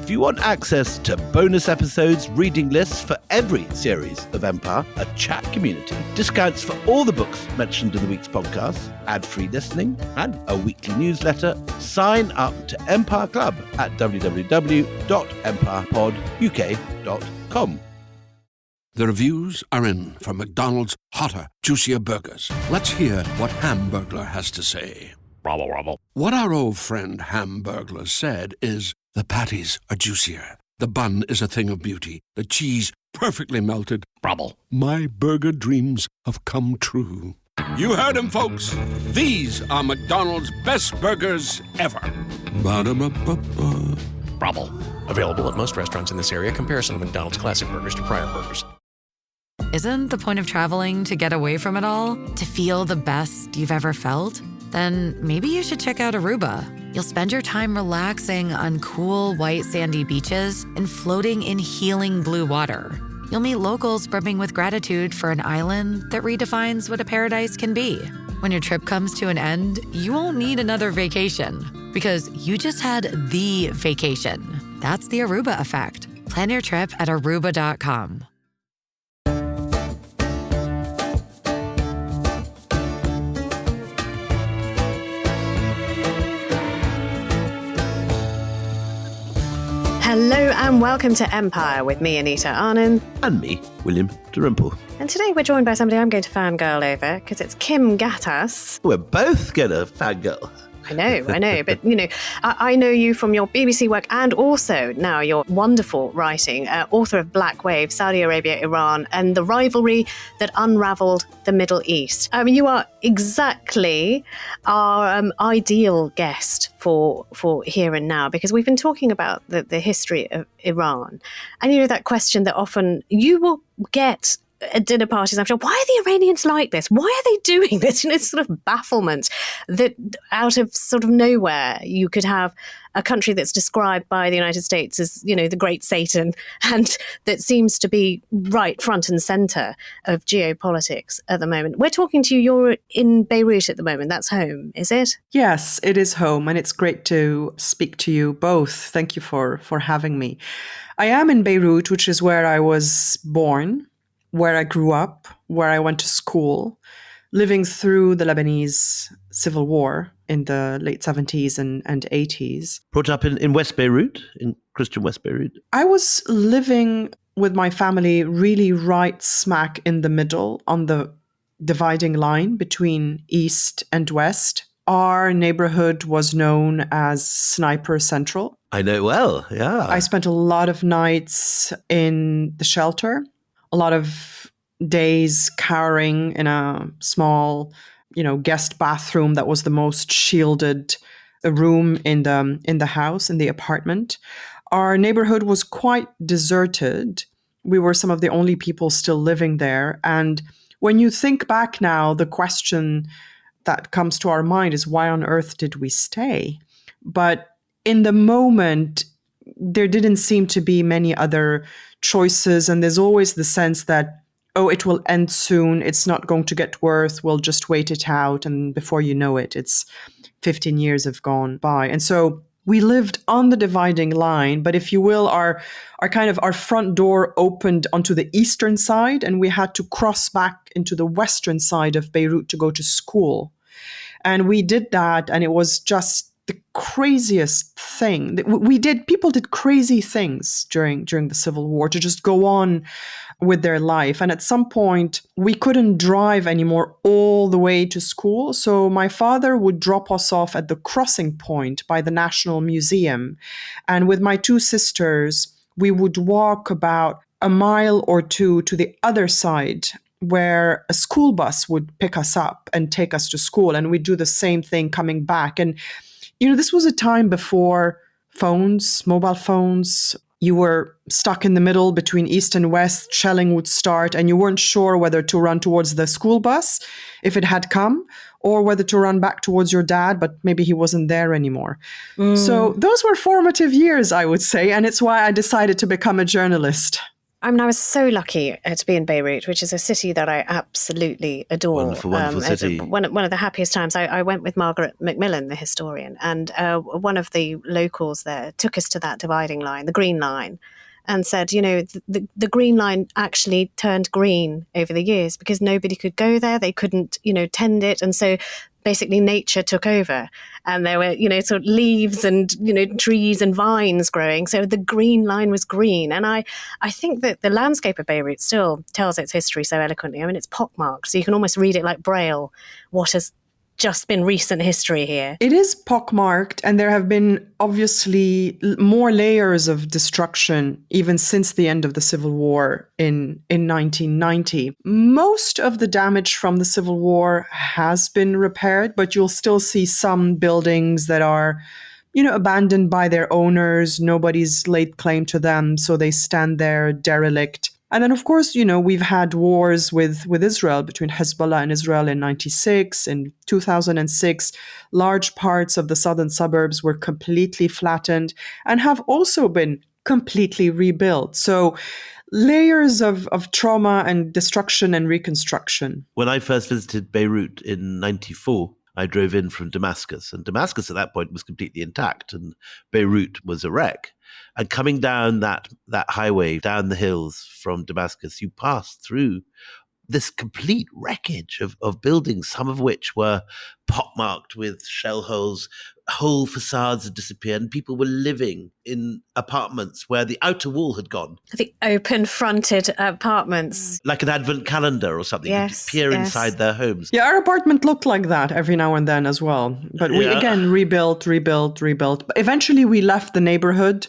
If you want access to bonus episodes, reading lists for every series of Empire, a chat community, discounts for all the books mentioned in the week's podcast, ad-free listening, and a weekly newsletter, sign up to Empire Club at www.empirepoduk.com. The reviews are in for McDonald's hotter, juicier burgers. Let's hear what Hamburglar has to say. Bravo, bravo. What our old friend Hamburglar said is, the patties are juicier, the bun is a thing of beauty, the cheese perfectly melted. Bravo. My burger dreams have come true. You heard him, folks. These are McDonald's best burgers ever. Ba-da-ba-ba-ba. Bravo. Available at most restaurants in this area. Comparison of McDonald's classic burgers to prior burgers. Isn't the point of traveling to get away from it all? To feel the best you've ever felt? Then maybe you should check out Aruba. You'll spend your time relaxing on cool, white, sandy beaches and floating in healing blue water. You'll meet locals brimming with gratitude for an island that redefines what a paradise can be. When your trip comes to an end, you won't need another vacation because you just had the vacation. That's the Aruba effect. Plan your trip at aruba.com. Hello and welcome to Empire with me, Anita Arnon. And me, William Dalrymple. And today we're joined by somebody I'm going to fangirl over because it's Kim Ghattas. We're both going to fangirl. I know, but I know you from your BBC work and also now your wonderful writing, author of Black Wave, Saudi Arabia, Iran, and the rivalry that unraveled the Middle East. You are exactly our ideal guest for here and now, because we've been talking about the history of Iran. And that question that often you will get at dinner parties, I'm sure, why are the Iranians like this? Why are they doing this? It's sort of bafflement that out of sort of nowhere you could have a country that's described by the United States as, the great Satan, and that seems to be right front and center of geopolitics at the moment. We're talking to you, you're in Beirut at the moment. That's home, is it? Yes, it is home, and it's great to speak to you both. Thank you for having me. I am in Beirut, which is where I was born, where I grew up, where I went to school, living through the Lebanese civil war in the late 70s and 80s. Brought up in West Beirut, in Christian West Beirut. I was living with my family really right smack in the middle on the dividing line between East and West. Our neighborhood was known as Sniper Central. I know well, yeah. I spent a lot of nights in the shelter, a lot of days cowering in a small, guest bathroom that was the most shielded room in the house, in the apartment. Our neighborhood was quite deserted. We were some of the only people still living there. And when you think back now, the question that comes to our mind is, why on earth did we stay? But in the moment, there didn't seem to be many other choices. And there's always the sense that, it will end soon. It's not going to get worse. We'll just wait it out. And before you know it, it's 15 years have gone by. And so we lived on the dividing line. But if you will, our front door opened onto the eastern side, and we had to cross back into the western side of Beirut to go to school. And we did that. And it was just the craziest thing that people did crazy things during the Civil War to just go on with their life. And at some point, we couldn't drive anymore all the way to school. So my father would drop us off at the crossing point by the National Museum. And with my two sisters, we would walk about a mile or two to the other side, where a school bus would pick us up and take us to school. And we'd do the same thing coming back. And this was a time before phones, mobile phones. You were stuck in the middle between East and West. Shelling would start, and you weren't sure whether to run towards the school bus if it had come, or whether to run back towards your dad, but maybe he wasn't there anymore. So those were formative years, I would say. And it's why I decided to become a journalist. I mean, I was so lucky to be in Beirut, which is a city that I absolutely adore. Wonderful, wonderful city. One of the happiest times. I went with Margaret Macmillan, the historian, and one of the locals there took us to that dividing line, the Green Line, and said, the Green Line actually turned green over the years because nobody could go there. They couldn't, tend it. And so basically nature took over, and there were, sort of leaves and, trees and vines growing. So the Green Line was green. And I think that the landscape of Beirut still tells its history so eloquently. I mean, it's pockmarked, so you can almost read it like Braille, what has just been recent history here. It is pockmarked, and there have been obviously more layers of destruction even since the end of the Civil War in 1990. Most of the damage from the Civil War has been repaired, but you'll still see some buildings that are, abandoned by their owners. Nobody's laid claim to them, so they stand there derelict. And then, of course, we've had wars with Israel, between Hezbollah and Israel in 96. In 2006, large parts of the southern suburbs were completely flattened and have also been completely rebuilt. So layers of trauma and destruction and reconstruction. When I first visited Beirut in 94, I drove in from Damascus, and Damascus at that point was completely intact, and Beirut was a wreck. And coming down that highway, down the hills from Damascus, you pass through this complete wreckage of buildings, some of which were pockmarked with shell holes. Whole facades had disappeared, and people were living in apartments where the outer wall had gone. The open-fronted apartments. Like an advent calendar or something. Yes, You could peer yes. inside their homes. Yeah, our apartment looked like that every now and then as well. But we, again, rebuilt. But eventually we left the neighborhood.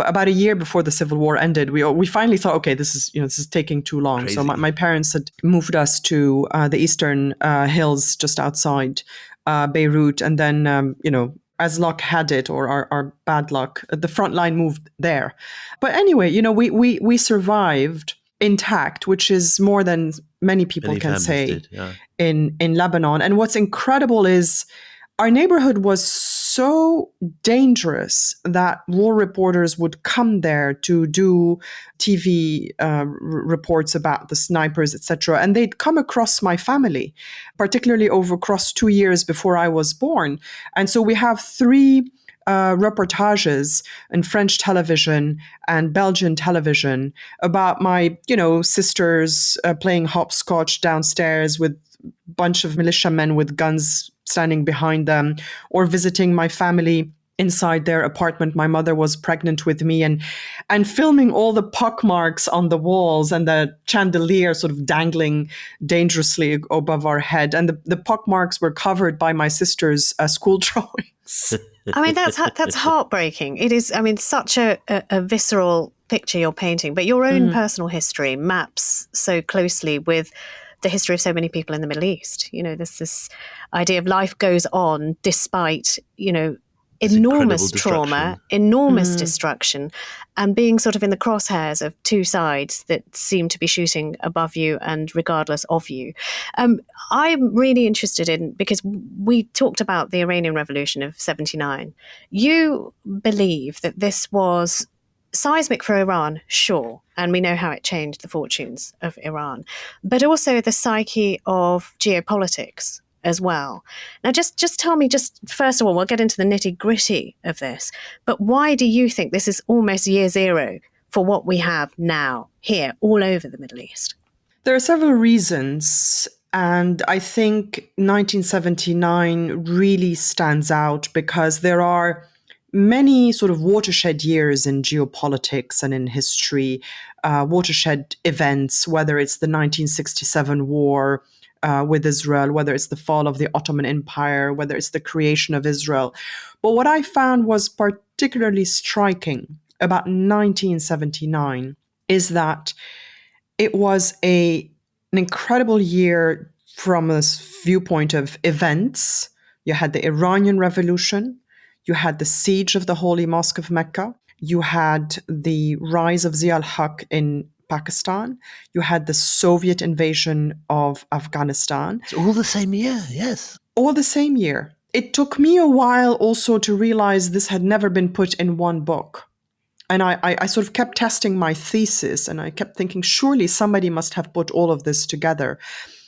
About a year before the Civil War ended, we finally thought, okay, this is taking too long. Crazy. So my parents had moved us to the eastern hills just outside Beirut, and then as luck had it, or our bad luck, the front line moved there. But anyway, we survived intact, which is more than many people Many can families say did, yeah. in Lebanon. And what's incredible is our neighborhood was so dangerous that war reporters would come there to do TV reports about the snipers, etc. And they'd come across my family, particularly across 2 years before I was born. And so we have 3 reportages in French television and Belgian television about my, sisters playing hopscotch downstairs with a bunch of militiamen with guns standing behind them, or visiting my family inside their apartment. My mother was pregnant with me, and filming all the pockmarks on the walls and the chandelier sort of dangling dangerously above our head. And the pockmarks were covered by my sister's school drawings. I mean, that's heartbreaking. It is, I mean, such a visceral picture you're painting, but your own personal history maps so closely with the history of so many people in the Middle East. There's this idea of life goes on despite, enormous trauma, enormous destruction, and being sort of in the crosshairs of 2 sides that seem to be shooting above you and regardless of you. I'm really interested in, because we talked about the Iranian Revolution of 79. You believe that this was seismic for Iran, sure, and we know how it changed the fortunes of Iran, but also the psyche of geopolitics as well. Now, just tell me, just first of all, we'll get into the nitty-gritty of this, but why do you think this is almost year zero for what we have now here all over the Middle East? There are several reasons, and I think 1979 really stands out because there are many sort of watershed years in geopolitics and in history, watershed events, whether it's the 1967 war with Israel, whether it's the fall of the Ottoman Empire, whether it's the creation of Israel. But what I found was particularly striking about 1979 is that it was an incredible year from a viewpoint of events. You had the Iranian Revolution, you had the siege of the Holy Mosque of Mecca, you had the rise of Zia al-Haq in Pakistan, you had the Soviet invasion of Afghanistan. It's all the same year, yes. All the same year. It took me a while also to realize this had never been put in one book. And I sort of kept testing my thesis, and I kept thinking, surely somebody must have put all of this together.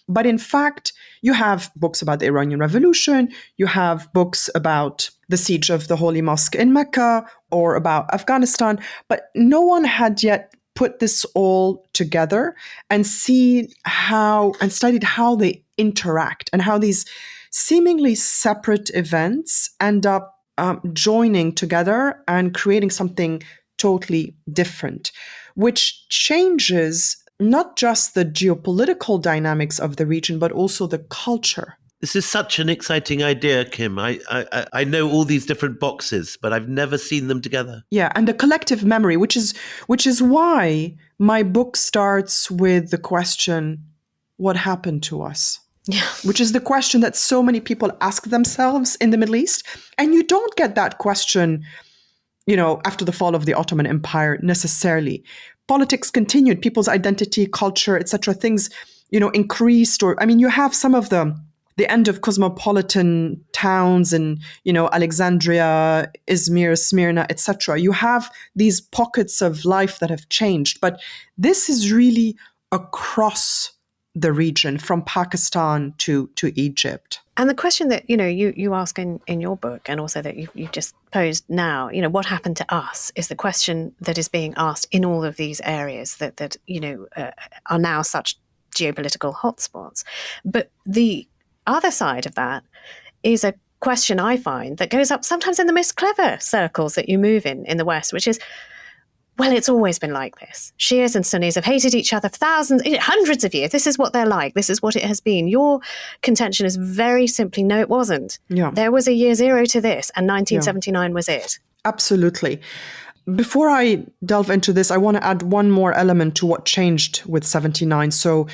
But in fact, you have books about the Iranian Revolution, you have books about the siege of the Holy Mosque in Mecca or about Afghanistan, but no one had yet put this all together and studied how they interact and how these seemingly separate events end up joining together and creating something totally different, which changes not just the geopolitical dynamics of the region, but also the culture. This is such an exciting idea, Kim. I know all these different boxes, but I've never seen them together. Yeah, and the collective memory, which is why my book starts with the question, what happened to us? Yeah. Which is the question that so many people ask themselves in the Middle East. And you don't get that question, after the fall of the Ottoman Empire necessarily. Politics continued, people's identity, culture, etc. Things, increased. You have some of the end of cosmopolitan towns in, Alexandria, Izmir, Smyrna, etc. You have these pockets of life that have changed. But this is really across the region, from Pakistan to Egypt. And the question that, you ask in your book, and also that you've just posed now, what happened to us, is the question that is being asked in all of these areas that are now such geopolitical hotspots. But the other side of that is a question I find that goes up sometimes in the most clever circles that you move in the West, which is, well, it's always been like this. Shias and Sunnis have hated each other for hundreds of years. This is what they're like. This is what it has been. Your contention is very simply, no, it wasn't. Yeah. There was a year zero to this, and 1979 was it. Absolutely. Before I delve into this, I want to add one more element to what changed with 79. So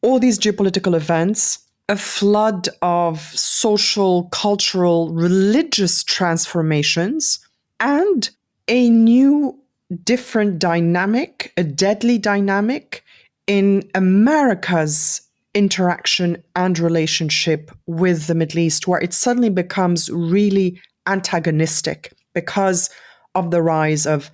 all these geopolitical events, a flood of social, cultural, religious transformations, and a new different dynamic, a deadly dynamic in America's interaction and relationship with the Middle East, where it suddenly becomes really antagonistic because of the rise of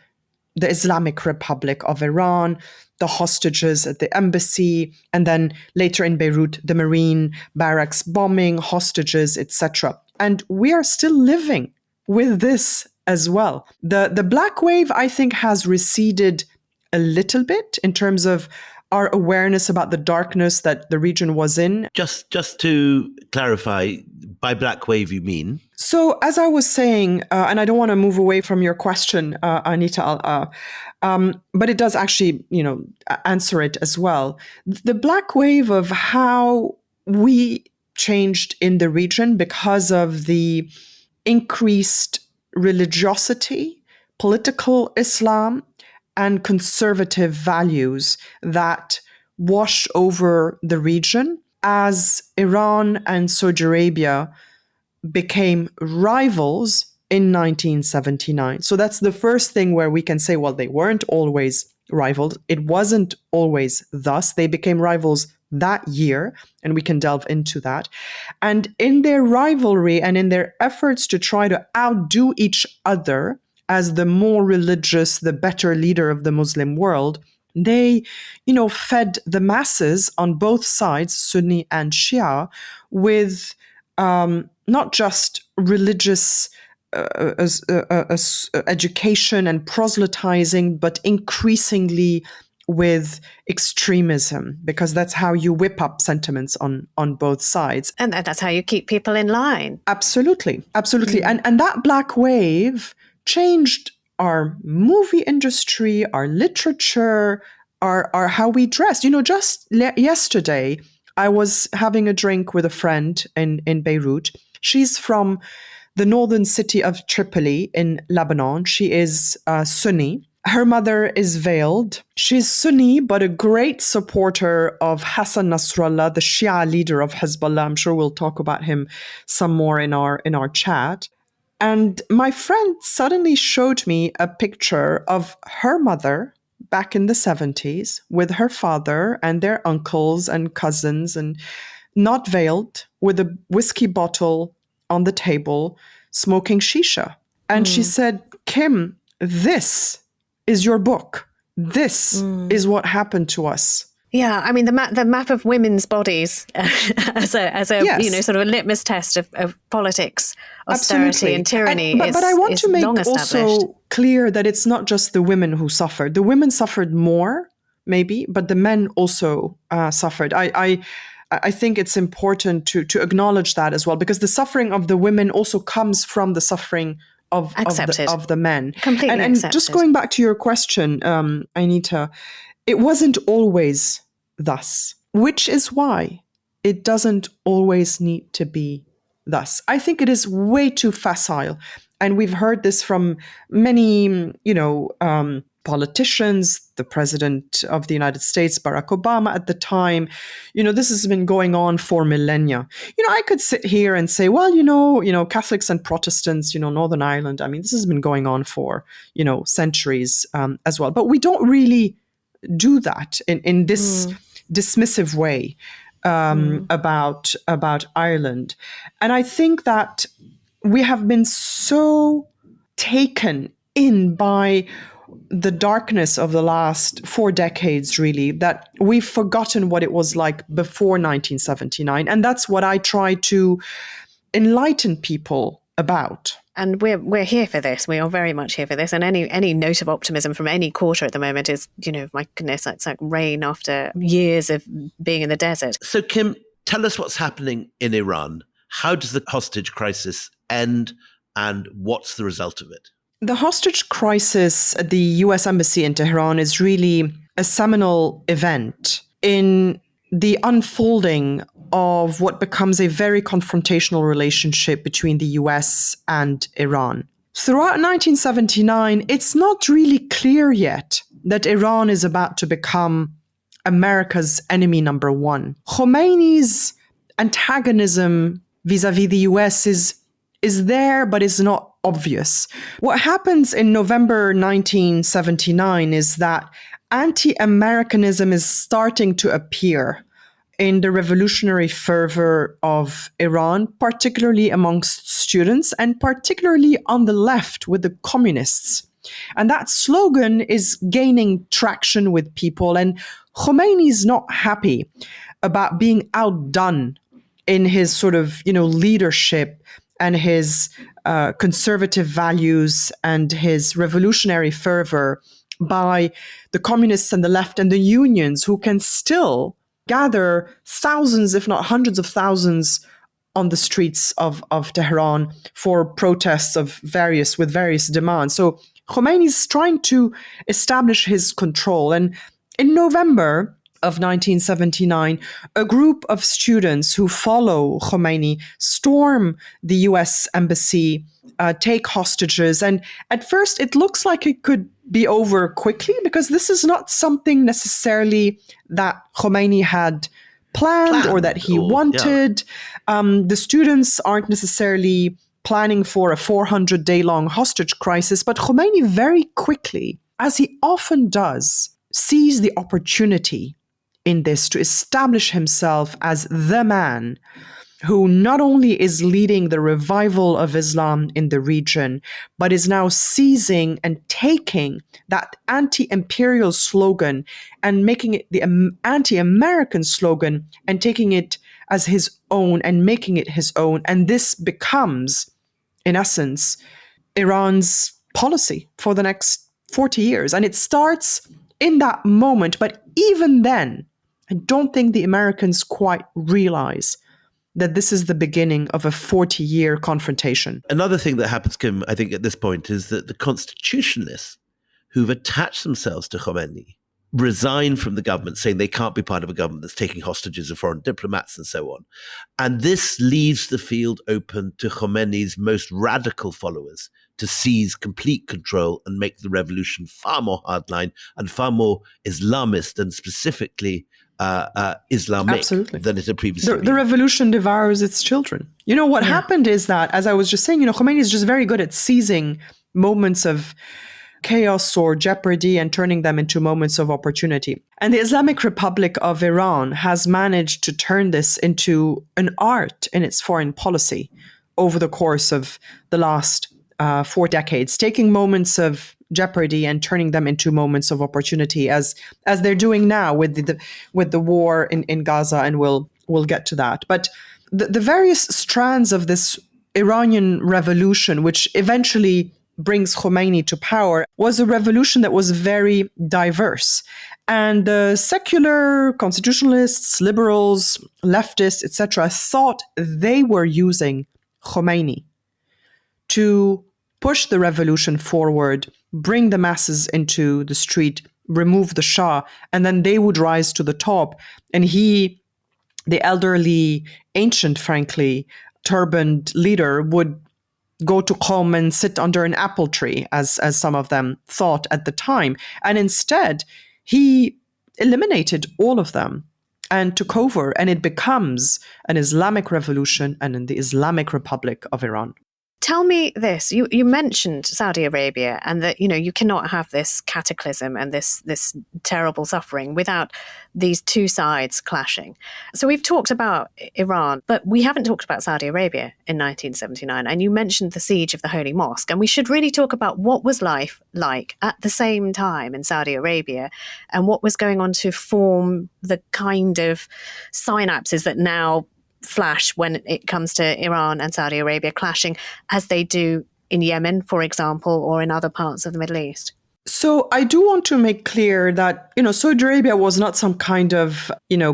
the Islamic Republic of Iran, the hostages at the embassy, and then later in Beirut, the Marine barracks bombing, hostages, etc. And we are still living with this as well. The black wave, I think, has receded a little bit in terms of our awareness about the darkness that the region was in. Just to clarify, by black wave you mean? So as I was saying, and I don't want to move away from your question, Anita, but it does actually, answer it as well. The black wave of how we changed in the region because of the increased religiosity, political Islam, and conservative values that washed over the region as Iran and Saudi Arabia became rivals in 1979. So that's the first thing where we can say, well, they weren't always rivals. It wasn't always thus. They became rivals that year, and we can delve into that. And in their rivalry and in their efforts to try to outdo each other as the more religious, the better leader of the Muslim world, they, fed the masses on both sides, Sunni and Shia, with not just religious education and proselytizing, but increasingly with extremism, because that's how you whip up sentiments on both sides. And that's how you keep people in line. Absolutely. And that black wave changed our movie industry, our literature, our how we dressed. Just yesterday, I was having a drink with a friend in Beirut. She's from the northern city of Tripoli in Lebanon. She is Sunni. Her mother is veiled. She's Sunni, but a great supporter of Hassan Nasrallah, the Shia leader of Hezbollah. I'm sure we'll talk about him some more in our chat. And my friend suddenly showed me a picture of her mother back in the 70s with her father and their uncles and cousins, and not veiled, with a whiskey bottle on the table, smoking shisha. And she said, Kim, this is your book. This is what happened to us. Yeah, I mean the map of women's bodies as a Yes. sort of a litmus test of politics, austerity, Absolutely. and tyranny. But I want to make long established. also clear that it's not just the women who suffered. The women suffered more, maybe, but the men also suffered. I think it's important to acknowledge that as well, because the suffering of the women also comes from the suffering of the men. Completely and accepted. just going back to your question, Anita, it wasn't always thus, which is why it doesn't always need to be thus. I think it is way too facile. And we've heard this from many, politicians, the president of the United States, Barack Obama at the time. This has been going on for millennia. I could sit here and say, well, Catholics and Protestants, Northern Ireland, I mean, this has been going on for, centuries as well. But we don't really do that in this dismissive way about Ireland. And I think that we have been so taken in by the darkness of the last 4 decades, really, that we've forgotten what it was like before 1979. And that's what I try to enlighten people about. And we're here for this. We are very much here for this. And any note of optimism from any quarter at the moment is, my goodness, it's like rain after years of being in the desert. So, Kim, tell us what's happening in Iran. How does the hostage crisis end, and what's the result of it? The hostage crisis at the US Embassy in Tehran is really a seminal event in the unfolding of what becomes a very confrontational relationship between the US and Iran. Throughout 1979, it's not really clear yet that Iran is about to become America's enemy number one. Khomeini's antagonism vis-a-vis the US is there, but is not obvious. What happens in November 1979 is that anti-Americanism is starting to appear in the revolutionary fervor of Iran, particularly amongst students and particularly on the left with the communists. And that slogan is gaining traction with people. And Khomeini is not happy about being outdone in his sort of, leadership and his conservative values and his revolutionary fervor by the communists and the left and the unions, who can still gather thousands, if not hundreds of thousands, on the streets of Tehran for protests with various demands. So Khomeini is trying to establish his control. And in November of 1979, a group of students who follow Khomeini storm the US embassy, take hostages. And at first, it looks like it could be over quickly, because this is not something necessarily that Khomeini had planned or that he wanted. Yeah. The students aren't necessarily planning for a 400-day-long hostage crisis, but Khomeini very quickly, as he often does, sees the opportunity in this to establish himself as the man who not only is leading the revival of Islam in the region, but is now seizing and taking that anti-imperial slogan and making it the anti-American slogan and taking it as his own and making it his own. And this becomes, in essence, Iran's policy for the next 40 years. And it starts in that moment. But even then, I don't think the Americans quite realize that this is the beginning of a 40-year confrontation. Another thing that happens, Kim, I think at this point, is that the constitutionalists who've attached themselves to Khomeini resign from the government, saying they can't be part of a government that's taking hostages of foreign diplomats and so on. And this leaves the field open to Khomeini's most radical followers to seize complete control and make the revolution far more hardline and far more Islamist and specifically Islamic Absolutely. Than it had previously been. The revolution devours its children. What happened is that, as I was just saying, Khomeini is just very good at seizing moments of chaos or jeopardy and turning them into moments of opportunity. And the Islamic Republic of Iran has managed to turn this into an art in its foreign policy over the course of the last 4 decades, taking moments of jeopardy and turning them into moments of opportunity, as they're doing now with the war in Gaza, and we'll get to that. But the various strands of this Iranian revolution, which eventually brings Khomeini to power, was a revolution that was very diverse. And the secular constitutionalists, liberals, leftists, etc., thought they were using Khomeini to push the revolution forward, bring the masses into the street, remove the Shah, and then they would rise to the top. And he, the elderly, ancient, frankly, turbaned leader, would go to Qom and sit under an apple tree, as some of them thought at the time. And instead, he eliminated all of them and took over, and it becomes an Islamic revolution and in the Islamic Republic of Iran. Tell me this, you mentioned Saudi Arabia, and that, you cannot have this cataclysm and this terrible suffering without these two sides clashing. So we've talked about Iran, but we haven't talked about Saudi Arabia in 1979. And you mentioned the siege of the Holy Mosque. And we should really talk about what was life like at the same time in Saudi Arabia and what was going on to form the kind of synapses that now flash when it comes to Iran and Saudi Arabia clashing, as they do in Yemen, for example, or in other parts of the Middle East. So I do want to make clear that, Saudi Arabia was not some kind of,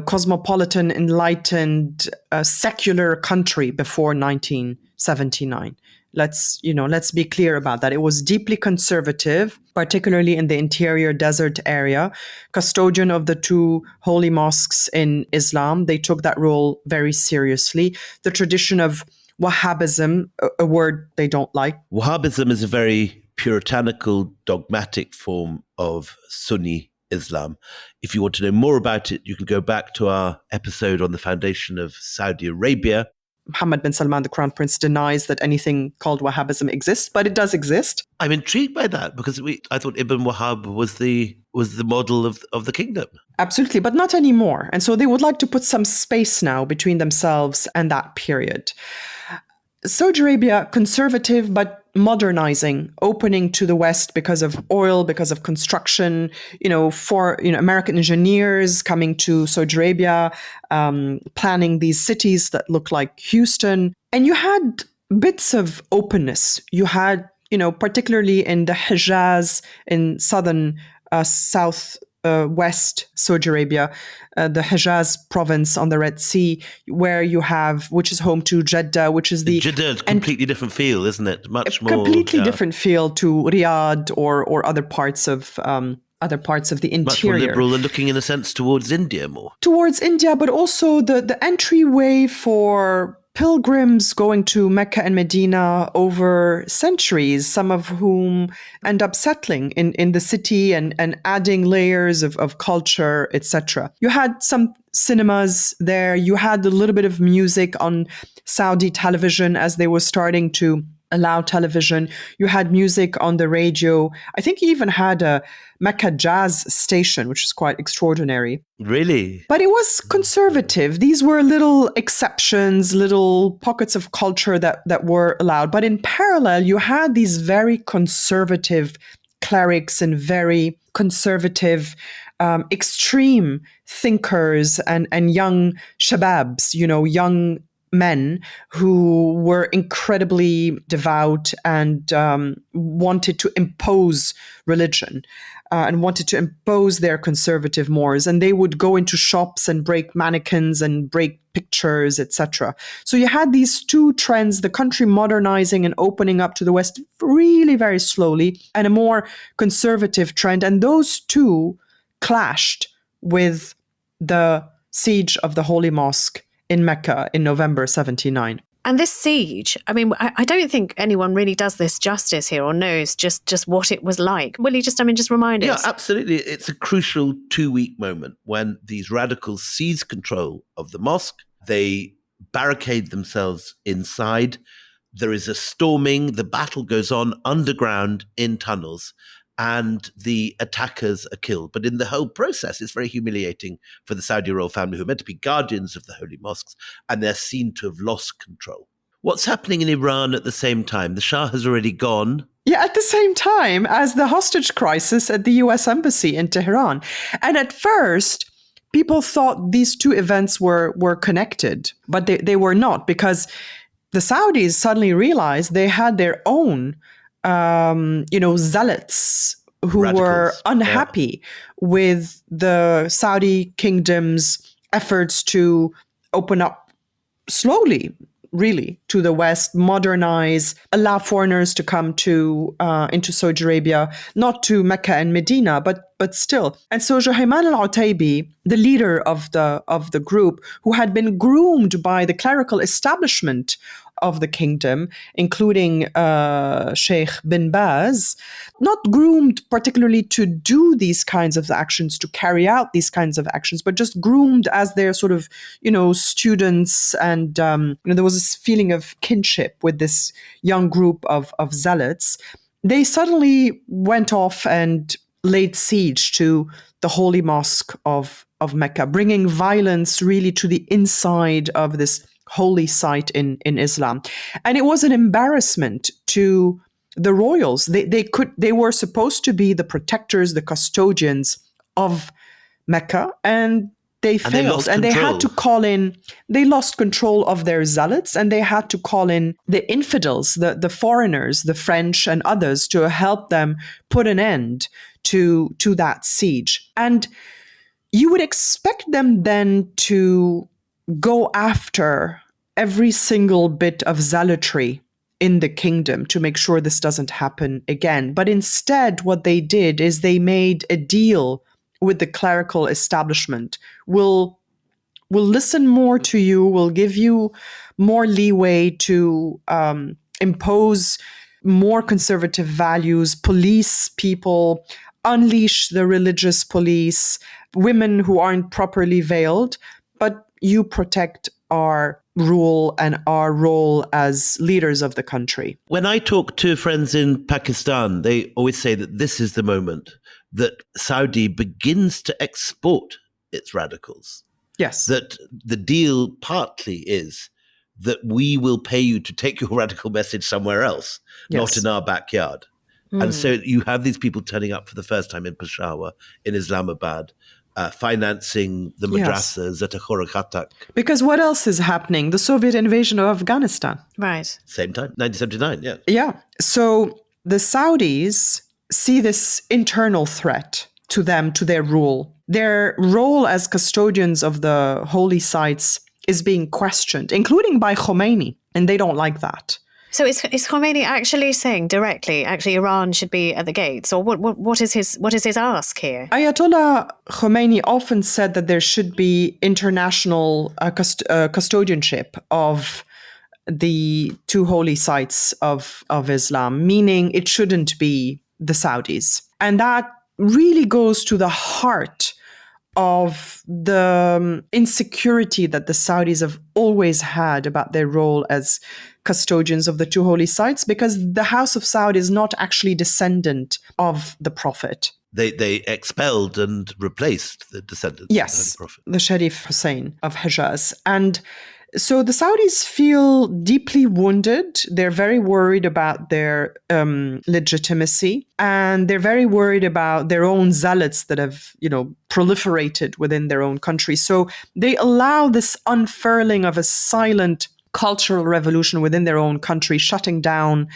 cosmopolitan, enlightened, secular country before 1979. Let's be clear about that. It was deeply conservative, particularly in the interior desert area, custodian of the two holy mosques in Islam. They took that role very seriously. The tradition of Wahhabism, a word they don't like. Wahhabism is a very puritanical, dogmatic form of Sunni Islam. If you want to know more about it, you can go back to our episode on the foundation of Saudi Arabia. Mohammed bin Salman, the crown prince, denies that anything called Wahhabism exists, but it does exist. I'm intrigued by that because I thought Ibn Wahhab was the model of the kingdom. Absolutely, but not anymore. And so they would like to put some space now between themselves and that period. Saudi Arabia, conservative but modernizing, opening to the West because of oil, because of construction, American engineers coming to Saudi Arabia, planning these cities that look like Houston. And you had bits of openness. You had, particularly in the Hijaz, in southern, southwest Saudi Arabia, the Hijaz province on the Red Sea, which is home to Jeddah, which is Jeddah, a completely different feel, isn't it? Much more completely different feel to Riyadh or other parts of the interior. Much more liberal and looking, in a sense, towards India more. Towards India, but also the entryway for pilgrims going to Mecca and Medina over centuries, some of whom end up settling in the city and adding layers of culture, etc. You had some cinemas there. You had a little bit of music on Saudi television as they were starting to allow television. You had music on the radio. I think you even had a Mecca jazz station, which is quite extraordinary. Really? But it was conservative. These were little exceptions, little pockets of culture that were allowed. But in parallel, you had these very conservative clerics and very conservative, extreme thinkers and young shababs, young men who were incredibly devout and wanted to impose religion and wanted to impose their conservative mores. And they would go into shops and break mannequins and break pictures, etc. So you had these two trends, the country modernizing and opening up to the West really very slowly, and a more conservative trend. And those two clashed with the siege of the Holy Mosque in Mecca in November 79. And this siege, I don't think anyone really does this justice here or knows just what it was like. Will you just remind us? Yeah, absolutely. It's a crucial 2-week moment when these radicals seize control of the mosque. They barricade themselves inside. There is a storming. The battle goes on underground in tunnels, and the attackers are killed. But in the whole process, it's very humiliating for the Saudi royal family, who are meant to be guardians of the holy mosques, and they're seen to have lost control. What's happening in Iran at the same time? The Shah has already gone. Yeah, at the same time as the hostage crisis at the US Embassy in Tehran. And at first, people thought these two events were connected, but they were not, because the Saudis suddenly realized they had their own, zealots who were Radicals, unhappy with the Saudi kingdom's efforts to open up slowly, really, to the West, modernize, allow foreigners to come to into Saudi Arabia, not to Mecca and Medina, but still. And so Juhayman al-Utaybi, the leader of the group, who had been groomed by the clerical establishment of the kingdom, including Sheikh bin Baz, not groomed particularly to do these kinds of actions, to carry out these kinds of actions, but just groomed as their sort of, students. And, there was this feeling of kinship with this young group of zealots. They suddenly went off and laid siege to the Holy Mosque of Mecca, bringing violence really to the inside of this holy site in Islam. And it was an embarrassment to the royals. They were supposed to be the protectors, the custodians of Mecca, and they failed. And they had to call in, they lost control of their zealots, and they had to call in the infidels, the foreigners, the French and others, to help them put an end to that siege. And you would expect them then to go after every single bit of zealotry in the kingdom to make sure this doesn't happen again. But instead, what they did is they made a deal with the clerical establishment. We'll listen more to you. We'll give you more leeway to impose more conservative values, police people, unleash the religious police, women who aren't properly veiled, but you protect our rule and our role as leaders of the country. When I talk to friends in Pakistan, they always say that this is the moment that Saudi begins to export its radicals. Yes. That the deal partly is that we will pay you to take your radical message somewhere else, not in our backyard. And so you have these people turning up for the first time in Peshawar, in Islamabad, financing the madrasas at Akhura Khatak. Because what else is happening? The Soviet invasion of Afghanistan. Right. Same time, 1979, yeah. Yeah. So the Saudis see this internal threat to them, to their rule. Their role as custodians of the holy sites is being questioned, including by Khomeini, and they don't like that. So is Khomeini actually saying directly, Iran should be at the gates, or what is his ask here? Ayatollah Khomeini often said that there should be international custodianship of the two holy sites of Islam, meaning it shouldn't be the Saudis. And that really goes to the heart of the insecurity that the Saudis have always had about their role as custodians of the two holy sites, because the House of Saud is not actually descendant of the Prophet. They expelled and replaced the descendants of the Holy Prophet. The Sharif Hussein of Hijaz. And so the Saudis feel deeply wounded. They're very worried about their legitimacy, and they're very worried about their own zealots that have, proliferated within their own country. So they allow this unfurling of a silent cultural revolution within their own country, shutting down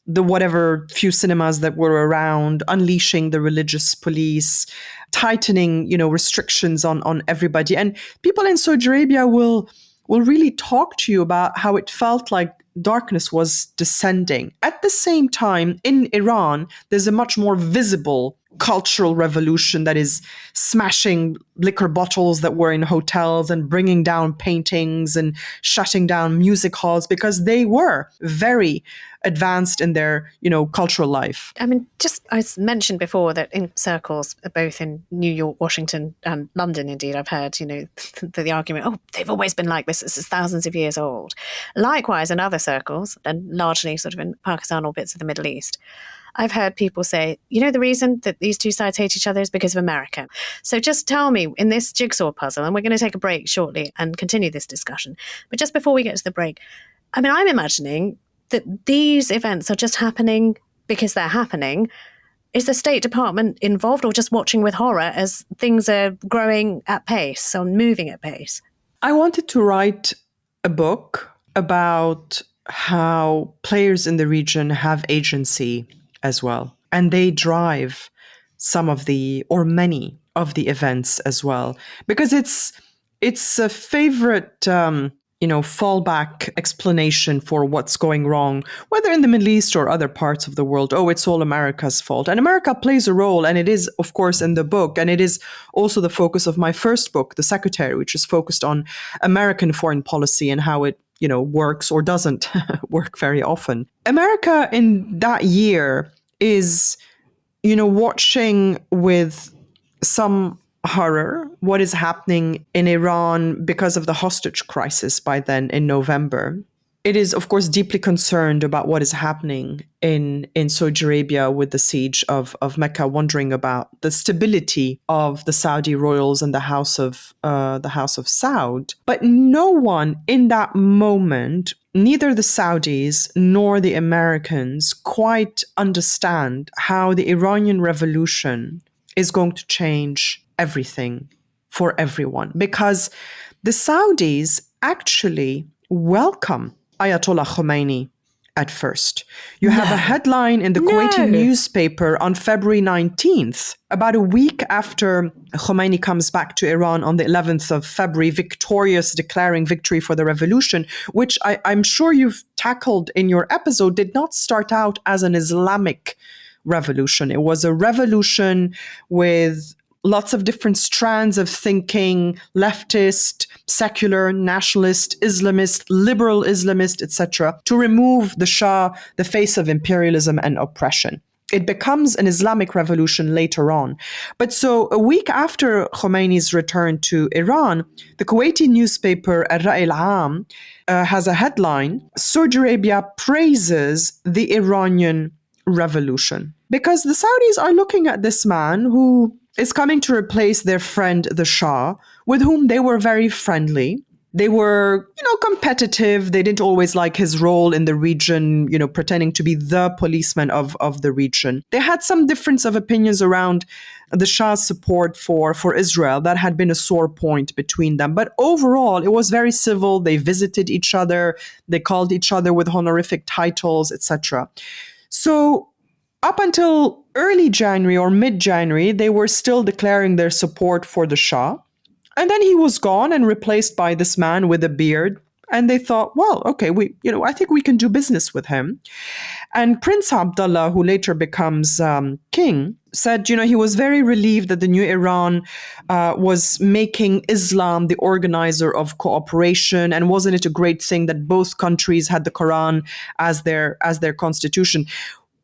the whatever few cinemas that were around, unleashing the religious police, tightening, restrictions on everybody. And people in Saudi Arabia will really talk to you about how it felt like darkness was descending. At the same time, in Iran, there's a much more visible cultural revolution that is smashing liquor bottles that were in hotels and bringing down paintings and shutting down music halls, because they were very advanced in their, cultural life. I mean, just I mentioned before that in circles, both in New York, Washington, and London, indeed, I've heard, the argument, they've always been like this. This is thousands of years old. Likewise, in other circles, and largely sort of in Pakistan or bits of the Middle East, I've heard people say, the reason that these two sides hate each other is because of America. So just tell me, in this jigsaw puzzle, and we're going to take a break shortly and continue this discussion, but just before we get to the break, I'm imagining that these events are just happening because they're happening. Is the State Department involved or just watching with horror as things are growing at pace or moving at pace? I wanted to write a book about how players in the region have agency as well. And they drive some of the, or many of the events as well. Because it's a favorite fallback explanation for what's going wrong, whether in the Middle East or other parts of the world. Oh, it's all America's fault. And America plays a role, and it is, of course, in the book. And it is also the focus of my first book, The Secretary, which is focused on American foreign policy and how it, works or doesn't work very often. America in that year is, watching with some horror what is happening in Iran because of the hostage crisis by then in November. It is, of course, deeply concerned about what is happening in Saudi Arabia with the siege of Mecca, wondering about the stability of the Saudi royals and the House of Saud. But no one in that moment, neither the Saudis nor the Americans, quite understand how the Iranian revolution is going to change everything for everyone, because the Saudis actually welcome Ayatollah Khomeini at first. You have a headline in the Kuwaiti newspaper on February 19th, about a week after Khomeini comes back to Iran on the 11th of February, victorious, declaring victory for the revolution, which I'm sure you've tackled in your episode, did not start out as an Islamic revolution. It was a revolution with lots of different strands of thinking, leftist, secular, nationalist, Islamist, liberal Islamist, etc., to remove the Shah, the face of imperialism and oppression. It becomes an Islamic revolution later on. But so a week after Khomeini's return to Iran, the Kuwaiti newspaper Al-Ra'i Al-Am has a headline, Saudi Arabia praises the Iranian revolution. Because the Saudis are looking at this man who is coming to replace their friend, the Shah, with whom they were very friendly. They were, competitive. They didn't always like his role in the region, pretending to be the policeman of the region. They had some difference of opinions around the Shah's support for Israel. That had been a sore point between them. But overall, it was very civil. They visited each other. They called each other with honorific titles, etc. So up until early January or mid-January, they were still declaring their support for the Shah. And then he was gone and replaced by this man with a beard. And they thought, well, okay, I think we can do business with him. And Prince Abdullah, who later becomes king, said, he was very relieved that the new Iran was making Islam the organizer of cooperation. And wasn't it a great thing that both countries had the Quran as their constitution?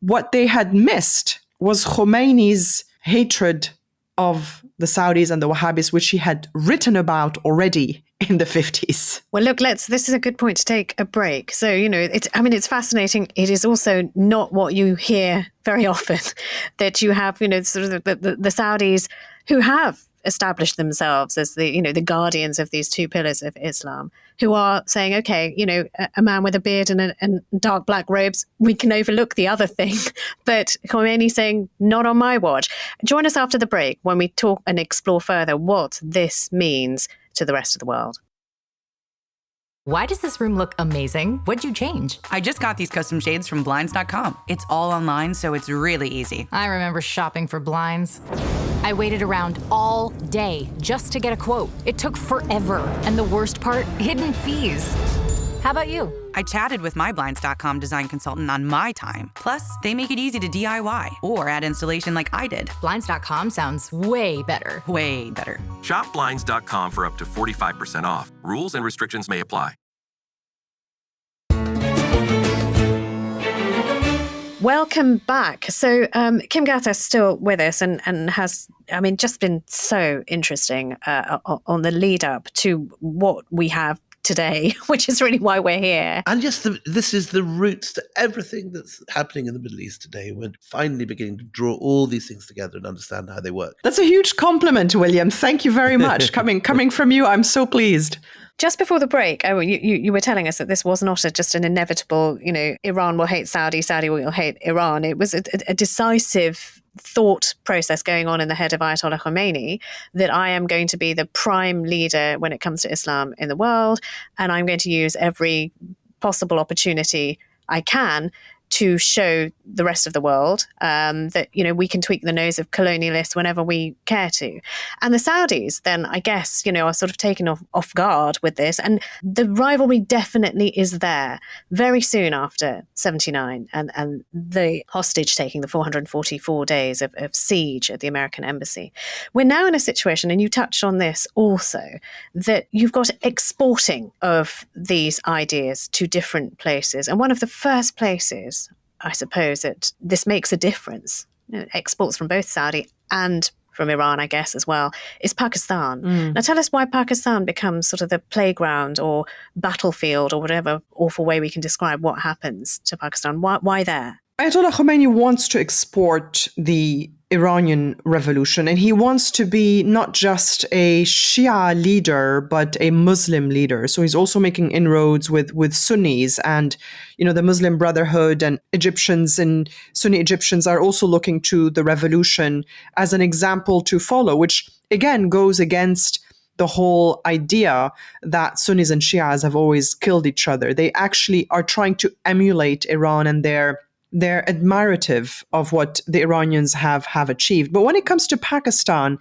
What they had missed was Khomeini's hatred of the Saudis and the Wahhabis, which he had written about already in the 50s. Well, look, this is a good point to take a break. So, it's fascinating. It is also not what you hear very often, that you have, sort of the Saudis who have established themselves as the guardians of these two pillars of Islam, who are saying, okay, a man with a beard and dark black robes, we can overlook the other thing. But Khomeini saying, not on my watch. Join us after the break when we talk and explore further what this means to the rest of the world. Why does this room look amazing? What'd you change? I just got these custom shades from Blinds.com. It's all online, so it's really easy. I remember shopping for blinds. I waited around all day just to get a quote. It took forever. And the worst part, hidden fees. How about you? I chatted with my Blinds.com design consultant on my time. Plus, they make it easy to DIY or add installation like I did. Blinds.com sounds way better. Way better. Shop Blinds.com for up to 45% off. Rules and restrictions may apply. Welcome back. So Kim Ghattas still with us and has, just been so interesting on the lead up to what we have today, which is really why we're here. And just this is the roots to everything that's happening in the Middle East today. We're finally beginning to draw all these things together and understand how they work. That's a huge compliment, William. Thank you very much. Coming from you, I'm so pleased. Just before the break, you were telling us that this was not just an inevitable, Iran will hate Saudi, Saudi will hate Iran. It was a decisive thought process going on in the head of Ayatollah Khomeini that I am going to be the prime leader when it comes to Islam in the world, and I'm going to use every possible opportunity I can to show the rest of the world that, we can tweak the nose of colonialists whenever we care to. And the Saudis then, I guess, are sort of taken off guard with this. And the rivalry definitely is there very soon after 79 and the hostage taking, the 444 days of siege at the American embassy. We're now in a situation, and you touched on this also, that you've got exporting of these ideas to different places. And one of the first places, I suppose, that this makes a difference, exports from both Saudi and from Iran, I guess, as well, is Pakistan. Now tell us why Pakistan becomes sort of the playground or battlefield or whatever awful way we can describe what happens to Pakistan. Why there? Ayatollah Khomeini wants to export the Iranian revolution, and he wants to be not just a Shia leader, but a Muslim leader. So he's also making inroads with Sunnis, and, the Muslim Brotherhood and Egyptians and Sunni Egyptians are also looking to the revolution as an example to follow, which again goes against the whole idea that Sunnis and Shias have always killed each other. They actually are trying to emulate Iran, and they're admirative of what the Iranians have achieved. But when it comes to Pakistan,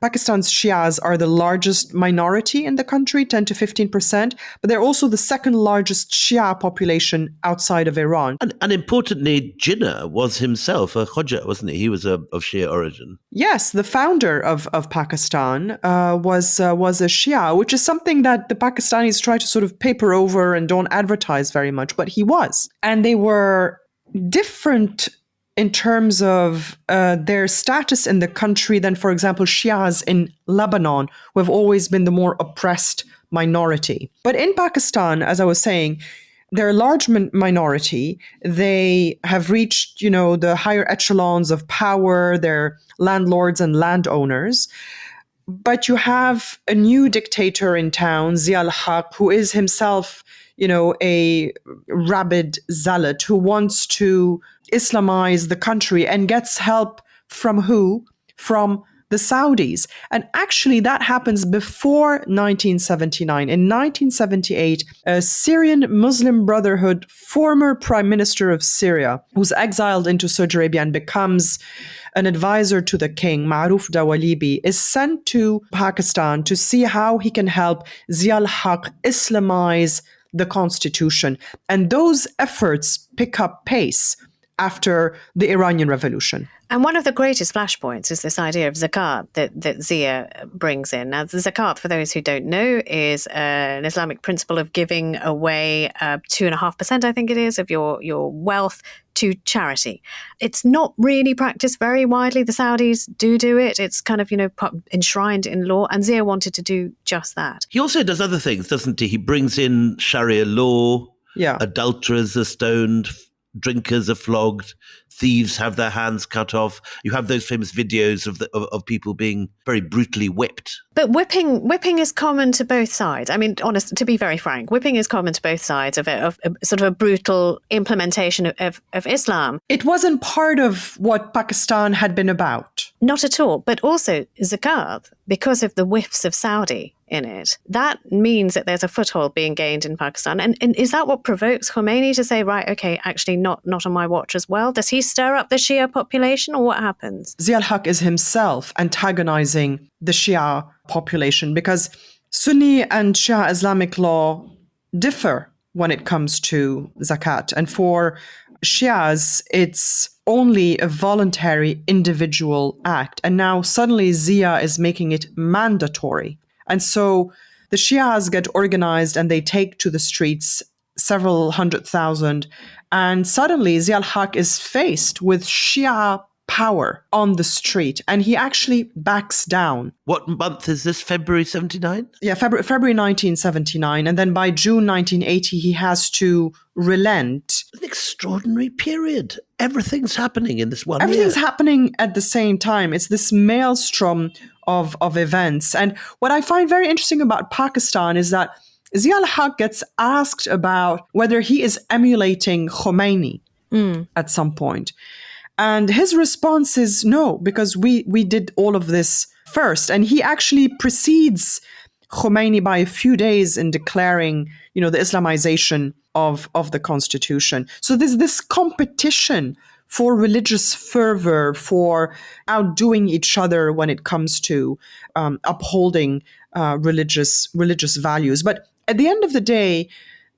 Pakistan's Shias are the largest minority in the country, 10 to 15%, but they're also the second largest Shia population outside of Iran. And importantly, Jinnah was himself a Khoja, wasn't he? He was of Shia origin. Yes, the founder of Pakistan was a Shia, which is something that the Pakistanis try to sort of paper over and don't advertise very much, but he was. And they were different in terms of their status in the country than, for example, Shias in Lebanon, who have always been the more oppressed minority. But in Pakistan, as I was saying, they're a large minority. They have reached, the higher echelons of power. They're landlords and landowners. But you have a new dictator in town, Zia al-Haq, who is himself a rabid zealot who wants to Islamize the country and gets help from who? From the Saudis. And actually that happens before 1979. In 1978, a Syrian Muslim Brotherhood former prime minister of Syria, who's exiled into Saudi Arabia and becomes an advisor to the king, Maruf Dawalibi, is sent to Pakistan to see how he can help Zia al-Haq Islamize the constitution. And those efforts pick up pace after the Iranian Revolution. And one of the greatest flashpoints is this idea of zakat that Zia brings in. Now, the zakat, for those who don't know, is an Islamic principle of giving away 2.5%, I think it is, of your wealth to charity. It's not really practiced very widely. The Saudis do it. It's kind of, enshrined in law. And Zia wanted to do just that. He also does other things, doesn't he? He brings in Sharia law. Yeah. Adulterers are stoned. Drinkers are flogged, thieves have their hands cut off. You have those famous videos of people being very brutally whipped. But whipping is common to both sides. I mean, to be very frank, whipping is common to both sides of sort of a brutal implementation of Islam. It wasn't part of what Pakistan had been about. Not at all. But also zakat, because of the whiffs of Saudi in it, that means that there's a foothold being gained in Pakistan. And is that what provokes Khomeini to say, right, okay, actually not on my watch as well? Does he stir up the Shia population, or what happens? Zia al-Haq is himself antagonizing the Shia population because Sunni and Shia Islamic law differ when it comes to zakat. And for Shias, it's only a voluntary individual act. And now suddenly Zia is making it mandatory. And so the Shias get organized and they take to the streets, several 100,000. And suddenly Zia al-Haq is faced with Shia power on the street, and he actually backs down. What month is this? February 79? Yeah, February 1979. And then by June 1980, he has to relent. An extraordinary period. Everything's happening in this one Everything's year. happening at the same time. It's this maelstrom of events. And what I find very interesting about Pakistan is that Zia al-Haq gets asked about whether he is emulating Khomeini at some point. And his response is no, because we did all of this first. And he actually precedes Khomeini by a few days in declaring, the Islamization of the constitution. So there's this competition for religious fervor, for outdoing each other when it comes to upholding religious values. But at the end of the day,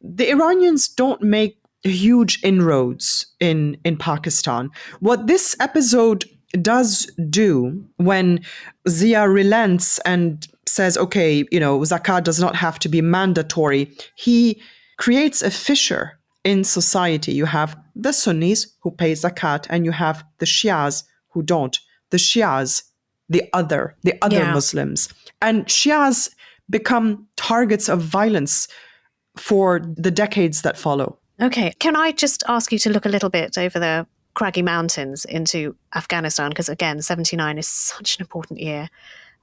the Iranians don't make huge inroads in Pakistan. What this episode does do when Zia relents and says, okay, zakat does not have to be mandatory, he creates a fissure in society. You have the Sunnis who pay zakat, and you have the Shias who don't. The Shias, the other Muslims. And Shias become targets of violence for the decades that follow. Okay, can I just ask you to look a little bit over the craggy mountains into Afghanistan? Because again, 79 is such an important year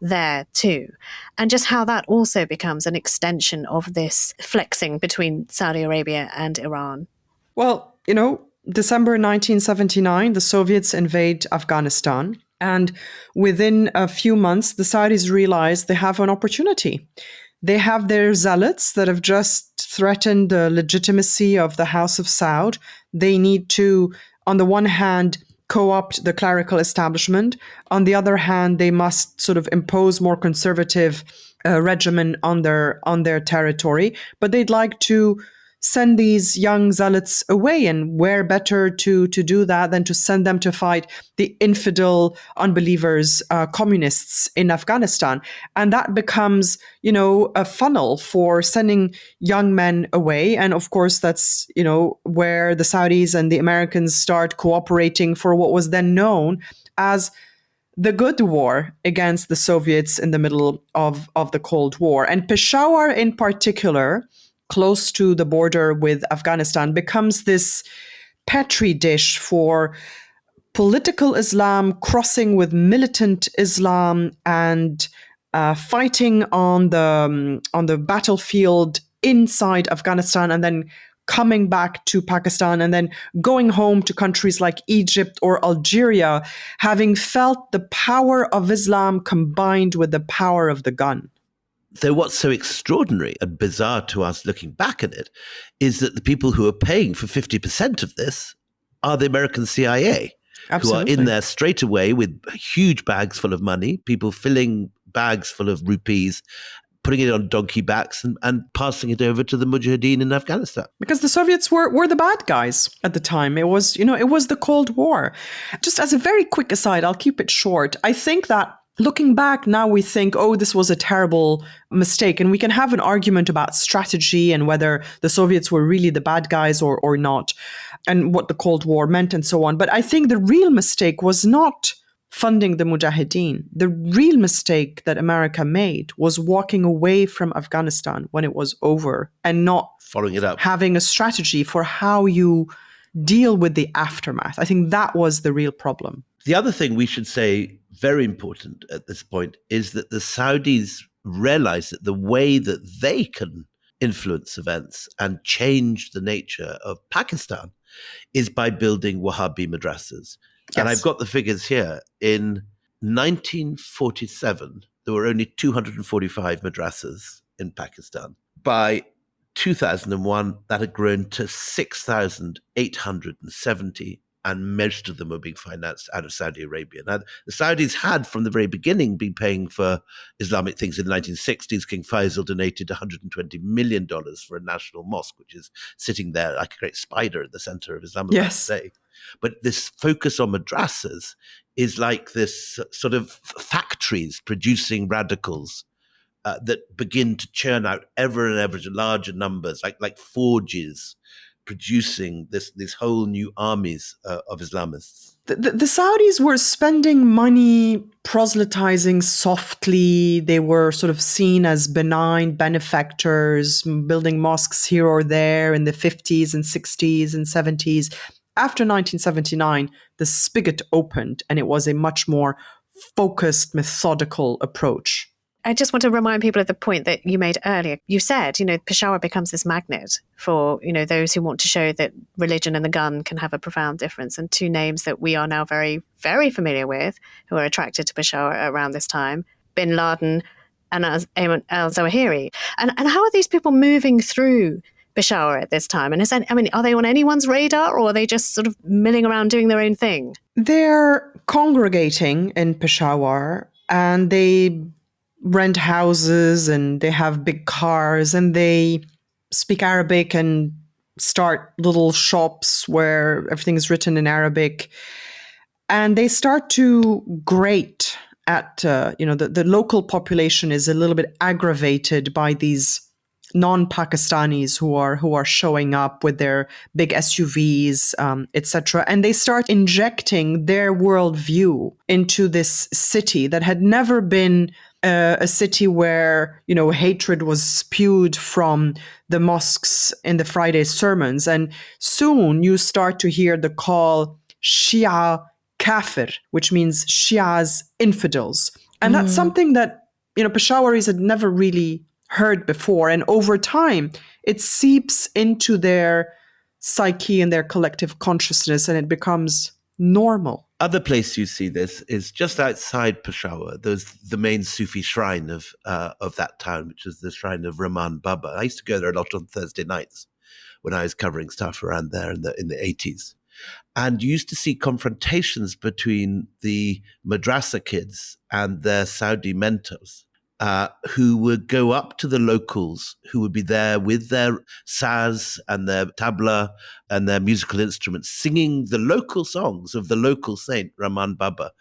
there too. And just how that also becomes an extension of this flexing between Saudi Arabia and Iran. Well, December 1979, the Soviets invade Afghanistan. And within a few months, the Saudis realize they have an opportunity. They have their zealots that have just threatened the legitimacy of the House of Saud. They need to, on the one hand, co-opt the clerical establishment. On the other hand, they must sort of impose more conservative regimen on their territory. But they'd like to send these young zealots away, and where better to do that than to send them to fight the infidel unbelievers, communists in Afghanistan. And that becomes, a funnel for sending young men away. And of course, that's, where the Saudis and the Americans start cooperating for what was then known as the good war against the Soviets in the middle of the Cold War. And Peshawar in particular, close to the border with Afghanistan, becomes this petri dish for political Islam crossing with militant Islam and fighting on the battlefield inside Afghanistan, and then coming back to Pakistan, and then going home to countries like Egypt or Algeria, having felt the power of Islam combined with the power of the gun. Though what's so extraordinary and bizarre to us looking back at it is that the people who are paying for 50% of this are the American CIA, Absolutely. who are in there straight away with huge bags full of money, people filling bags full of rupees, putting it on donkey backs and passing it over to the Mujahideen in Afghanistan. Because the Soviets were the bad guys at the time. It was the Cold War. Just as a very quick aside, I'll keep it short. I think that looking back now, we think, oh, this was a terrible mistake. And we can have an argument about strategy and whether the Soviets were really the bad guys or not, and what the Cold War meant and so on. But I think the real mistake was not funding the Mujahideen. The real mistake that America made was walking away from Afghanistan when it was over and not following it up, having a strategy for how you deal with the aftermath. I think that was the real problem. The other thing we should say, very important at this point, is that the Saudis realize that the way that they can influence events and change the nature of Pakistan is by building Wahhabi madrasas. Yes. And I've got the figures here. In 1947, there were only 245 madrasas in Pakistan. By 2001, that had grown to 6,870, and most of them were being financed out of Saudi Arabia. Now, the Saudis had, from the very beginning, been paying for Islamic things. In the 1960s, King Faisal donated $120 million for a national mosque, which is sitting there like a great spider at the center of Islamabad today. But this focus on madrasas is like this sort of factories producing radicals that begin to churn out ever and ever larger numbers, like forges, producing these whole new armies of Islamists. The Saudis were spending money proselytizing softly. They were sort of seen as benign benefactors, building mosques here or there in the 50s and 60s and 70s. After 1979, the spigot opened and it was a much more focused, methodical approach. I just want to remind people of the point that you made earlier. You said, Peshawar becomes this magnet for, those who want to show that religion and the gun can have a profound difference. And two names that we are now very, very familiar with who are attracted to Peshawar around this time, Bin Laden and Ayman al-Zawahiri. And how are these people moving through Peshawar at this time? And are they on anyone's radar, or are they just sort of milling around doing their own thing? They're congregating in Peshawar, and they rent houses and they have big cars and they speak Arabic and start little shops where everything is written in Arabic. And they start to grate at, the local population is a little bit aggravated by these non-Pakistanis who are showing up with their big SUVs, etc. And they start injecting their worldview into this city that had never been a city where, hatred was spewed from the mosques in the Friday sermons. And soon you start to hear the call Shia Kafir, which means Shias infidels. And that's something that, Peshawaris had never really heard before. And over time, it seeps into their psyche and their collective consciousness, and it becomes normal. Other place you see this is just outside Peshawar. There's the main Sufi shrine of that town, which is the shrine of Rahman Baba. I used to go there a lot on Thursday nights when I was covering stuff around there in the 80s. And you used to see confrontations between the madrasa kids and their Saudi mentors, who would go up to the locals who would be there with their saz and their tabla and their musical instruments, singing the local songs of the local saint, Rahman Baba.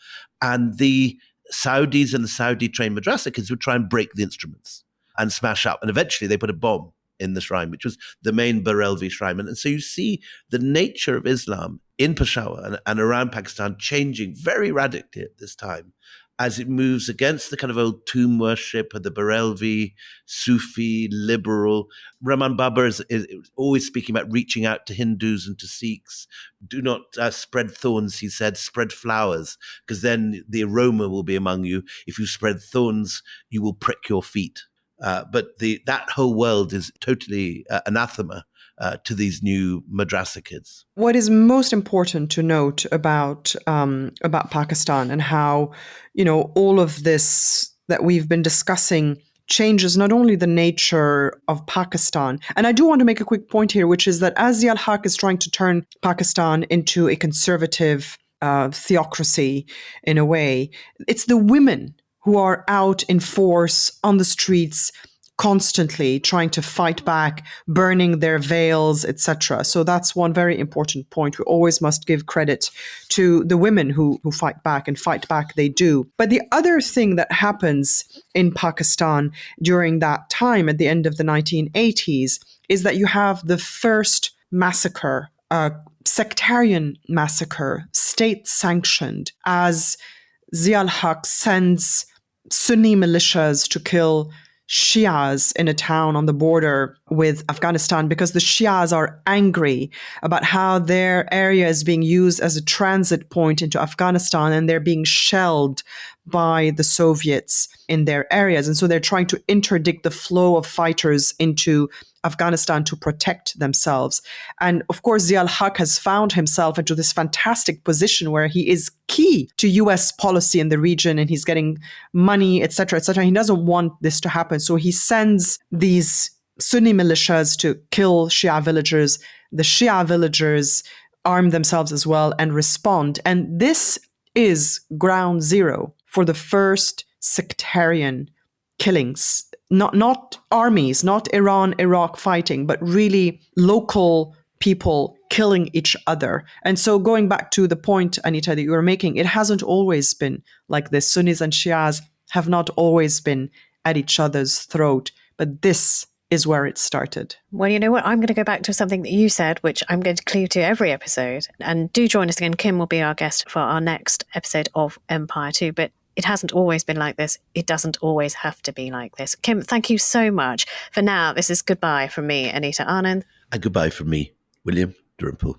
And the Saudis and the Saudi-trained madrasa kids would try and break the instruments and smash up. And eventually they put a bomb in the shrine, which was the main Barelvi shrine. And so you see the nature of Islam in Peshawar and around Pakistan changing very radically at this time, as it moves against the kind of old tomb worship of the Barelvi, Sufi, liberal. Rahman Baba is always speaking about reaching out to Hindus and to Sikhs. Do not spread thorns, he said, spread flowers, because then the aroma will be among you. If you spread thorns, you will prick your feet. But that whole world is totally anathema to these new madrasa kids. What is most important to note about Pakistan and how, all of this that we've been discussing changes not only the nature of Pakistan. And I do want to make a quick point here, which is that as Zia-ul-Haq is trying to turn Pakistan into a conservative theocracy in a way, it's the women who are out in force on the streets constantly trying to fight back, burning their veils, etc. So that's one very important point. We always must give credit to the women who fight back, and fight back they do. But the other thing that happens in Pakistan during that time, at the end of the 1980s, is that you have the first massacre, sectarian massacre, state-sanctioned, as Zia-ul-Haq sends Sunni militias to kill Shias in a town on the border with Afghanistan, because the Shias are angry about how their area is being used as a transit point into Afghanistan, and they're being shelled by the Soviets in their areas. And so they're trying to interdict the flow of fighters into Afghanistan to protect themselves. And of course, Zia-ul-Haq has found himself into this fantastic position where he is key to US policy in the region, and he's getting money, etc., etc. He doesn't want this to happen. So he sends these Sunni militias to kill Shia villagers. The Shia villagers arm themselves as well and respond. And this is ground zero for the first sectarian killings. Not armies, not Iran, Iraq fighting, but really local people killing each other. And so going back to the point, Anita, that you were making, it hasn't always been like this. Sunnis and Shias have not always been at each other's throat, but this is where it started. Well, you know what? I'm going to go back to something that you said, which I'm going to cleave to every episode. And do join us again. Kim will be our guest for our next episode of Empire 2. But it hasn't always been like this. It doesn't always have to be like this. Kim, thank you so much. For now, this is goodbye from me, Anita Anand. And goodbye from me, William Dalrymple.